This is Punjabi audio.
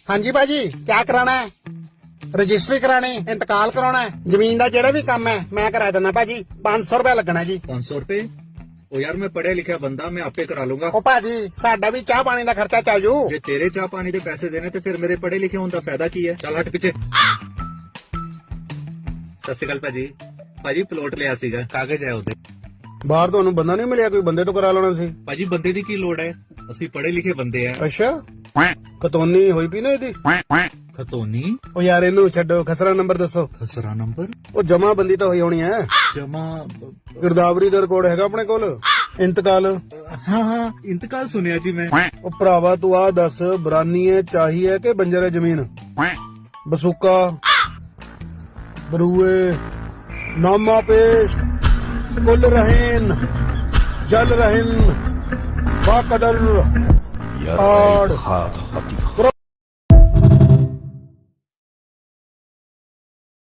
हाँ जी भाजी, क्या कराना है? रजिस्ट्री करानी, इंतकाल कराना है, जमीन का जेड़ा भी काम है मैं करा देना भाजी। 500 रुपया लगना जी। 500 रुपए? ओ यार मैं पढ़ा लिखा बंदा, मैं आपे करा लूंगा। ओ भाजी साडा भी चाह पानी का खर्चा चल जू। जे तेरे चाह पानी दे पैसे देने ते फिर मेरे पढ़े लिखे होने का फायदा की है? चल हट पीछे। सत श्री अकाल भाजी। भाजी प्लॉट लिया सीगा, कागज है ਉਹਦੇ। ਬਾਹਰ ਤੁਹਾਨੂੰ ਬੰਦਾ ਨਹੀਂ ਮਿਲਿਆ, ਕੋਈ ਬੰਦੇ ਤੋਂ ਕਰਾ ਲੈਣਾ ਸੀ। ਭਾਜੀ ਬੰਦੇ ਦੀ ਕੀ ਲੋੜ ਹੈ, ਅਸੀਂ ਪੜ੍ਹੇ ਲਿਖੇ ਬੰਦੇ ਆ। ਅੱਛਾ, ਕਤੋਨੀ ਹੋਈ ਪਈ ਨਾ ਇਹਦੀ। ਖਤੋਨੀ? ਉਹ ਯਾਰ ਇਹਨੂੰ ਛੱਡੋ, ਖਸਰਾ ਨੰਬਰ ਦੱਸੋ। ਖਸਰਾ ਨੰਬਰ? ਉਹ ਜਮਾ ਬੰਦੀ ਤਾਂ ਹੋਈ ਹੋਣੀ ਹੈ। ਜਮਾ ਗਿਰਦਾਵਰੀ ਦਾ ਰਿਕਾਰਡ ਹੈਗਾ ਆਪਣੇ ਕੋਲ। ਇੰਤਕਾਲ? ਹਾਂ ਹਾਂ ਇੰਤਕਾਲ ਸੁਣਿਆ ਜੀ ਮੈਂ। ਉਹ ਭਰਾਵਾ ਤੂੰ ਆ ਦੱਸ, ਬਰਾਨੀ ਹੈ ਚਾਹੀ ਹੈ ਕਿ ਬੰਜਰ ਹੈ ਜ਼ਮੀਨ? ਬਸੂਕਾ, ਬਰੂਏ, ਨਾਮਾ ਪੇਸ਼, कुल रहन, जल रहन, बाकदर, आड़,